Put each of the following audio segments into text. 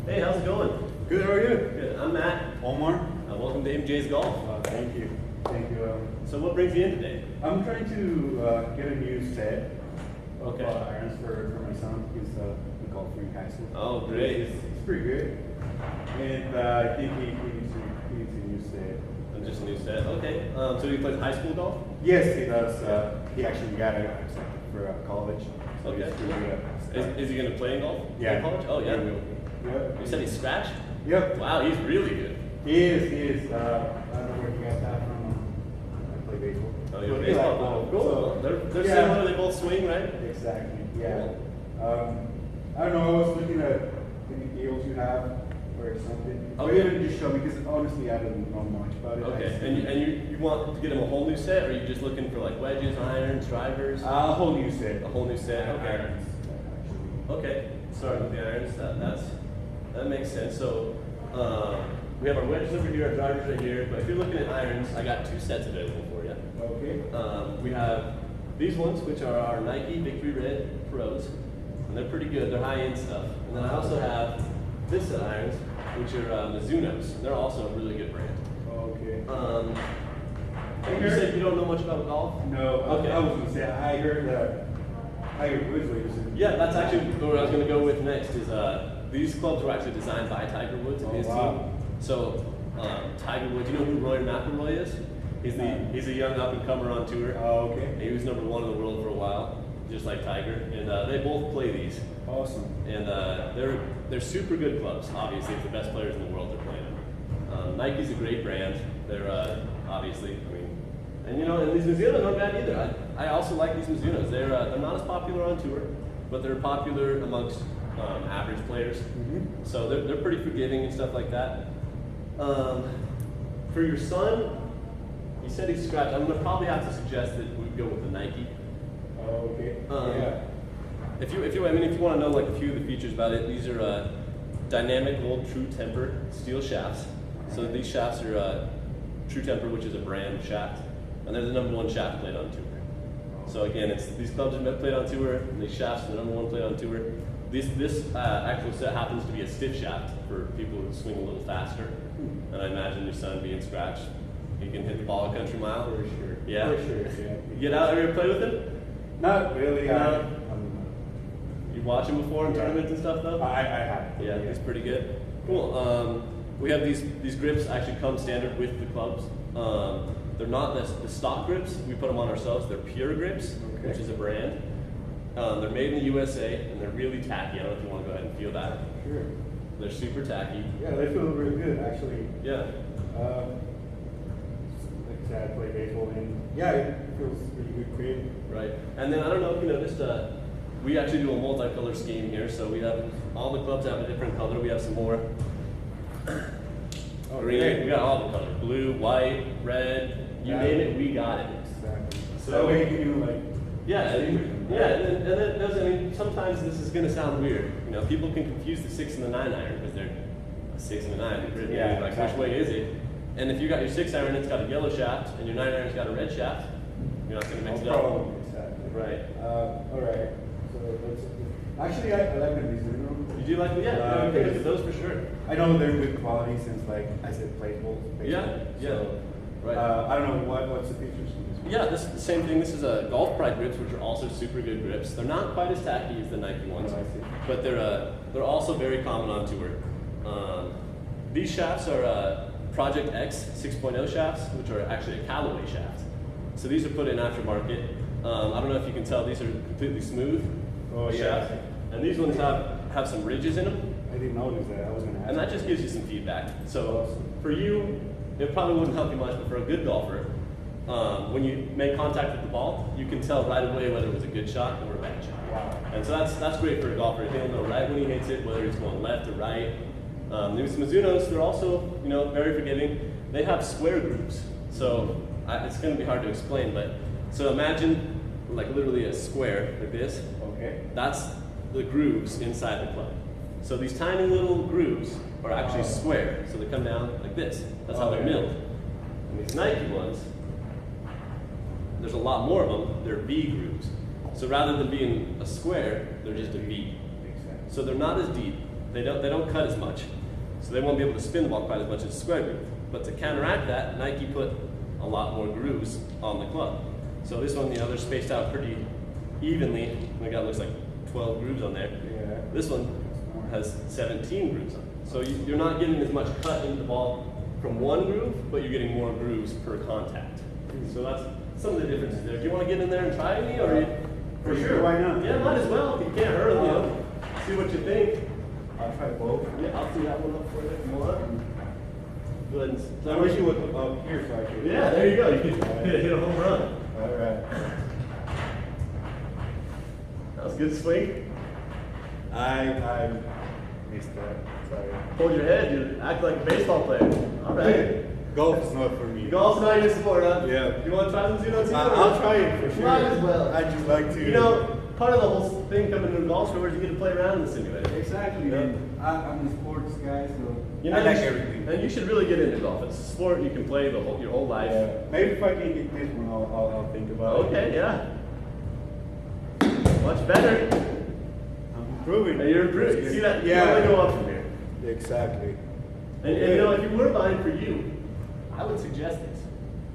Hey, how's it going? Good, how are you? Good. I'm Matt. Omar? Welcome to MJ's Golf. Thank you. Thank you. So what brings you in today? I'm trying to get a new set of Okay. irons for my son. He's in golfing in high school. Oh, great. He's pretty good. And I think he needs a new set. Just a new set. Okay. So he plays high school golf? Yes, he does. He actually got accepted for college. So Okay. he's doing Is he going to play in golf? Yeah. In college? Oh, yeah. Yep. You said he's scratched? Yep. Wow, he's really good. He is. I don't know where he got that from. I play baseball. Oh, you're a But baseball yeah, player. Cool. so- They're yeah. similar. They both swing, right? Exactly, yeah. I don't know, I was looking at any deals you have or something. Or Okay. even just show me, because honestly, I don't know much about it. Okay. And you want to get him a whole new set, or are you just looking for like wedges, irons, drivers? A whole new set. A whole new set. Okay. Irons, actually. Okay, starting with the irons, that makes sense. So we have our wedges over here, our drivers right here. But if you're looking at irons, I got two sets available for you. Okay. We have these ones, which are our Nike Victory Red Pros, and they're pretty good. They're high-end stuff. And then I also have this set of irons, which are Mizuno's. They're also a really good brand. Okay. You said you don't know much about golf? No, Okay. I was gonna say, I heard Tiger Woods was. Yeah, that's actually what I was going to go with next. Is these clubs were actually designed by Tiger Woods and Oh, his wow. team. So Tiger Woods, you know who Rory McIlroy is? He's a young up and comer on tour. Oh, okay. And he was #1 in the world for a while, just like Tiger. And they both play these, Awesome. and they're super good clubs. Obviously, it's the best players in the world they're playing. Nike's a great brand. They're obviously, and these Mizunos aren't bad either. I also like these Mizunos. They're not as popular on tour, but they're popular amongst average players. Mm-hmm. So they're pretty forgiving and stuff like that. For your son, you said he's scratched. I'm gonna probably have to suggest that we go with the Nike. Okay. Yeah. If you want to know like a few of the features about it, these are dynamic gold True Temper steel shafts. So these shafts are True Temper, which is a brand shaft, and they're the #1 shaft played on tour. So again, these clubs are played on tour, and these shafts are the #1 played on tour. This actual set happens to be a stiff shaft for people who swing a little faster. And I imagine your son being scratched, he can hit the ball a country mile. For sure. Yeah. For sure, yeah. You get out there and play with him? Not really. No. You watch him before in Yeah. tournaments and stuff though? I have. Yeah, he's pretty good. Cool. We have these grips actually come standard with the clubs. They're not the stock grips. We put them on ourselves. They're Pure Grips, Okay. which is a brand. They're made in the USA, and they're really tacky. I don't know if you want to go ahead and feel that. Sure. They're super tacky. Yeah, they feel really good, actually. Yeah. Like I said, I play baseball, and yeah, it feels really good grip. Right. And then I don't know if you noticed, we actually do a multicolor scheme here. So we have all the clubs have a different color. We have some more green. Okay. We got all the colors: blue, white, red. You Yeah. name it, we got it. Exactly. So- That way you can do like. Yeah, and it does. I mean, sometimes this is going to sound weird. People can confuse the 6 and the 9 iron because they're a 6 and a 9. Yeah, Like exactly. which way is it? And if you got your 6 iron, it's got a yellow shaft, and your 9 iron's got a red shaft. You're not going to mix it No up. problem. Exactly. Right. All right. So that's actually I like the Mizuno. You do like yeah? Uh, You can look at those for sure. I know they're good quality since, like I said, baseball. Yeah, yeah. So, Right. I don't know what's the features. Yeah, this is the same thing. This is a Golf Pride grips, which are also super good grips. They're not quite as tacky as the Nike ones, Oh, I see. but they're also very common on tour. These shafts are Project X 6.0 shafts, which are actually a Callaway shaft. So these are put in aftermarket. I don't know if you can tell; these are completely smooth. Oh, yeah. shafts. And these ones have some ridges in them, I didn't notice that. I was gonna ask. and that just gives you some feedback. So for you, it probably wouldn't help you much, but for a good golfer, when you make contact with the ball, you can tell right away whether it was a good shot or a bad shot. Wow. And so that's great for a golfer. He'll know right when he hits it, whether it's going left or right. These Mizunos, they're also very forgiving. They have square grooves, so it's going to be hard to explain. But so imagine like literally a square like this. Okay. That's the grooves inside the club. So these tiny little grooves are actually square, so they come down like this. That's how they're Okay. milled. And these Nike ones, there's a lot more of them. They're V grooves. So rather than being a square, they're just a V. Makes sense. So they're not as deep. they don't cut as much, so they won't be able to spin the ball quite as much as a square groove. But to counteract that, Nike put a lot more grooves on the club. So this one, they're spaced out pretty evenly. We got looks like 12 grooves on there. Yeah. This one has 17 grooves on it. So you're not getting as much cut into the ball from one groove, but you're getting more grooves per contact. So that's some of the differences there. Do you want to get in there and try any, or For sure, why not? Yeah, might as well. If you can't hurt them, see what you think. I'll try both. Yeah, I'll see that one up for you if you want. Go ahead and. I wish you would look up here so I could. Yeah, there you go. You can hit a home run. All right. That was a good swing. I missed that. Sorry. Hold your head. You act like a baseball player. All right. Golf is not for me. Golf's not your sport, huh? Yeah. You want to try some Zuno too? I'll try it for sure. Might as well. I just like to. You know, part of the whole thing coming to a golf store is you get to play around in the simulator. Exactly. Yeah. And I'm a sports guy, so You know, I like you should- everything. And you should really get into golf. It's a sport you can play your whole life. Yeah. Maybe if I can get this one, I'll think about it. Okay, yeah. Much better. I'm improving. And you're improving. See that? You Yeah. can only go up from here. Exactly. And you know, if you were buying for you, I would suggest this.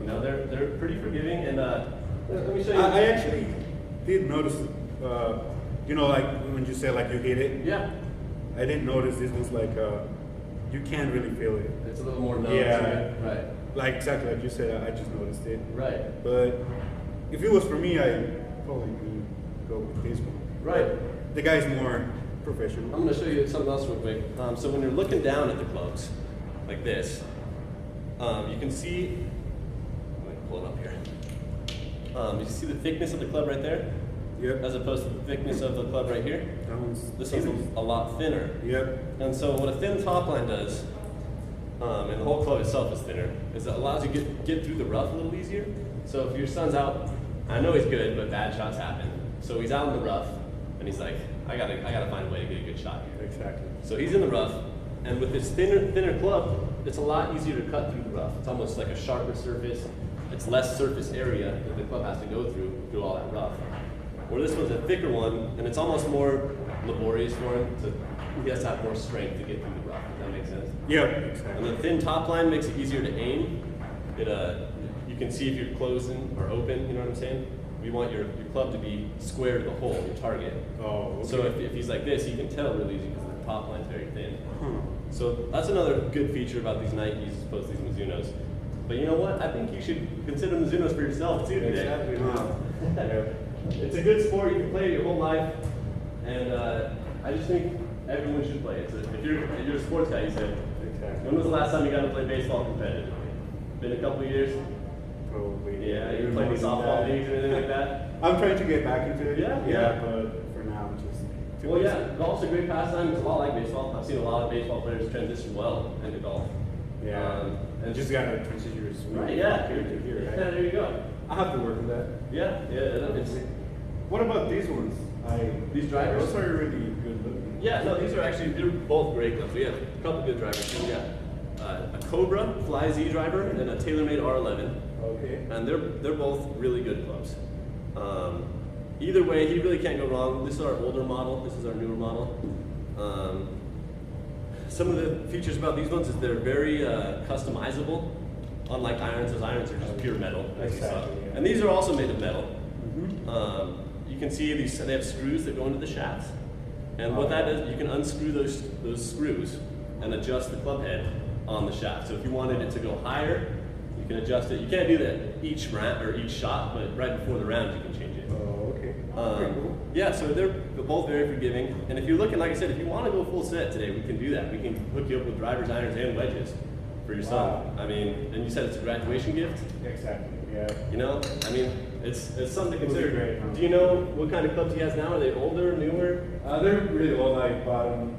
You know, they're pretty forgiving, and let me show you. I actually did notice, you know, like when you say like you hit it, Yeah, I didn't notice this was like, you can't really feel it. it's a little more numb. Yeah. Right. Like exactly like you said, I just noticed it. Right. But if it was for me, I'd probably go with this one. Right. The guy's more professional. I'm going to show you something else real quick. So when you're looking down at the clubs, like this, you can see. Let me pull it up here. You can see the thickness of the club right there, Yep. as opposed to the thickness of the club right here. That one's This one's a lot thinner. Yep. And so what a thin top line does, and the whole club itself is thinner, is it allows you to get through the rough a little easier. So if your son's out, I know he's good, but bad shots happen. So he's out in the rough, and he's like, I gotta find a way to get a good shot here. Exactly. So he's in the rough, and with this thinner club, it's a lot easier to cut through the rough. It's almost like a sharper surface. It's less surface area that the club has to go through all that rough. Where this one's a thicker one, and it's almost more laborious for him. So he has to have more strength to get through the rough. If that makes sense. Yep. And Exactly. the thin top line makes it easier to aim. You can see if you're closing or open. You know what I'm saying? We want your club to be square to the hole, your target. Oh. Okay. So if he's like this, you can tell really easy because the top line's very thin. Huh. So that's another good feature about these Nikes as opposed to these Mizunos. But you know what? I think you should consider Mizunos for yourself too today. Exactly. Yeah. It's a good sport. You can play it your whole life, and I just think everyone should play it. So if you're a sports guy, you said. Exactly. When was the last time you got to play baseball competitively? Been a couple of years. Probably. Yeah, you played any softball leagues or anything like that? I'm trying to get back into it. Yeah, Yeah. yeah. But for now, I'm just. too Well, busy. yeah, golf's a great pastime. It's a lot like baseball. I've seen a lot of baseball players transition well into golf. Yeah. And just gotta transition your swing. right, yeah. Here to here, Yeah, right? there you go. I have to work on that. Yeah, it's What about these ones? these drivers. Those are really good looking. Yeah, no, they're both great clubs. We have a couple good drivers. We got a Cobra Fly Z driver and a TaylorMade R11, Okay. and they're both really good clubs. Either way, you really can't go wrong. This is our older model. This is our newer model. Some of the features about these ones is they're very customizable. Unlike irons, those irons are just pure metal, as you saw. Exactly, yeah. And these are also made of metal. Mm-hmm. You can see they have screws that go into the shafts. And what that is, you can unscrew those screws and adjust the club head on the shaft. So if you wanted it to go higher, you can adjust it. You can't do that each round or each shot, but right before the round you can change it. Oh, okay. Pretty cool. Yeah, so they're both very forgiving. And if you're looking, like I said, if you want to go full set today, we can do that. We can hook you up with drivers, irons, and wedges for your son. Wow. I mean, and you said it's a graduation gift. Exactly. Yeah. You know, I mean, it's something to It'll be consider. great, huh? Do you know what kind of clubs he has now? Are they older, newer? They're really old. I bought them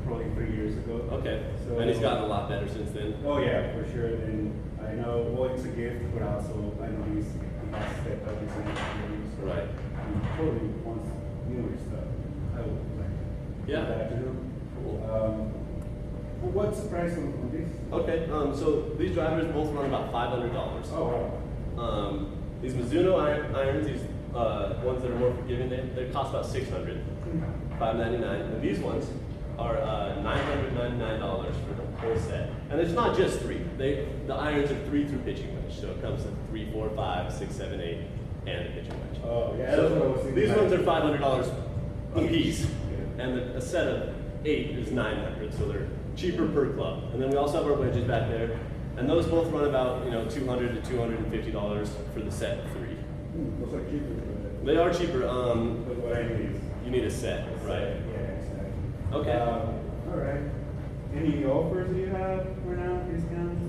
probably 3 years ago. Okay. So- And he's gotten a lot better since then. Oh yeah, for sure. And I know, well, it's a gift, but also I know he has stepped up his game. So Right. He probably wants newer stuff. I would like to Yeah. give that to him. Cool. Well, what's the price on this? Okay. So these drivers both run about $500. Oh wow. These Mizuno irons, these ones that are more forgiving, they cost about $600, $599. And these ones are $999 for the whole set. And it's not just three. The irons are 3 through pitching wedge. So it comes with 3, 4, 5, 6, 7, 8, and a pitching wedge. Oh, yeah, So that's what I was thinking. these ones are $500 a piece. Yeah. And a set of 8 is $900, so they're cheaper per club. And then we also have our wedges back there. And those both run about, $200 to $250 for the set of 3. Those are cheaper, but They are cheaper. that's what I need. You need a set, right? Yeah, exactly. Okay. All right. Any offers you have for now? Discounts?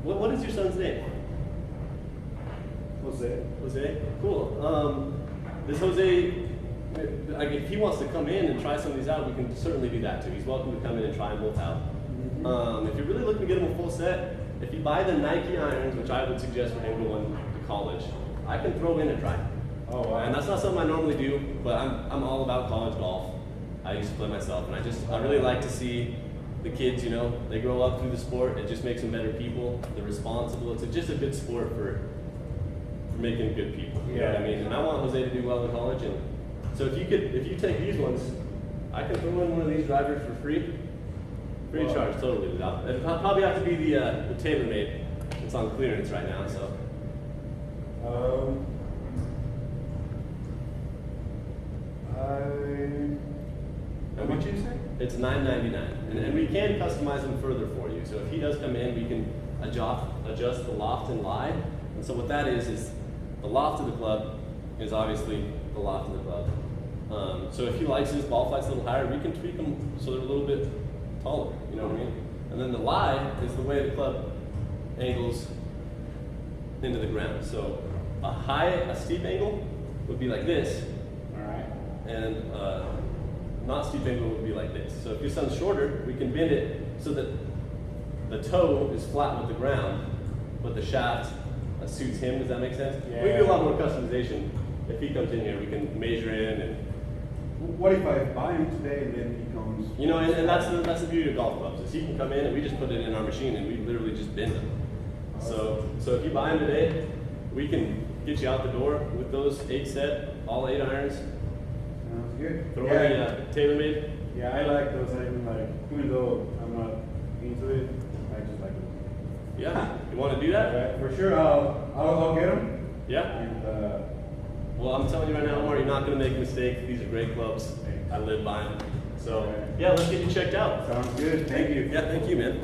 What is your son's name? Jose. Jose? Cool. This Jose, if he wants to come in and try some of these out, we can certainly do that too. He's welcome to come in and try them both out. If you're really looking to get him a full set, if you buy the Nike irons, which I would suggest for him going to college, I can throw in a driver. Oh, wow. And that's not something I normally do, but I'm all about college golf. I used to play myself, and I really like to see the kids, they grow up through the sport. It just makes them better people. They're responsible. It's just a good sport for making good people. You know what I mean? And I want Jose to do well in college. And so if you take these ones, I can throw in one of these drivers for free. Free of charge, totally. It'll probably have to be the TaylorMade. It's on clearance right now, so. How much you say? It's $999, and we can customize them further for you. So if he does come in, we can adjust the loft and lie. And so what that is the loft of the club is obviously the loft of the club. So if he likes his ball flights a little higher, we can tweak them so they're a little bit taller. You know what I mean? And then the lie is the way the club angles into the ground. So a steep angle would be like this, All right. and not steep angle would be like this. So if your son's shorter, we can bend it so that the toe is flat with the ground, but the shaft suits him. Does that make sense? Yeah. We do a lot more customization. If he comes in here, we can measure in and What if I buy him today and then he comes? and that's the beauty of golf clubs is he can come in and we just put it in our machine and we literally just bend them. So if you buy them today, we can get you out the door with those 8 set, all 8 irons. Sounds good. Throw Yeah. in the TaylorMade. Yeah, I like those. Even though I'm not into it, I just like them. Yeah, you want to do that? Alright, for sure. I'll get them. Yeah. And Well, I'm telling you right now, Omar, you're not going to make a mistake. These are great clubs. I live by them. So, yeah, let's get you checked out. sounds good. Thank you. Yeah, thank you, man.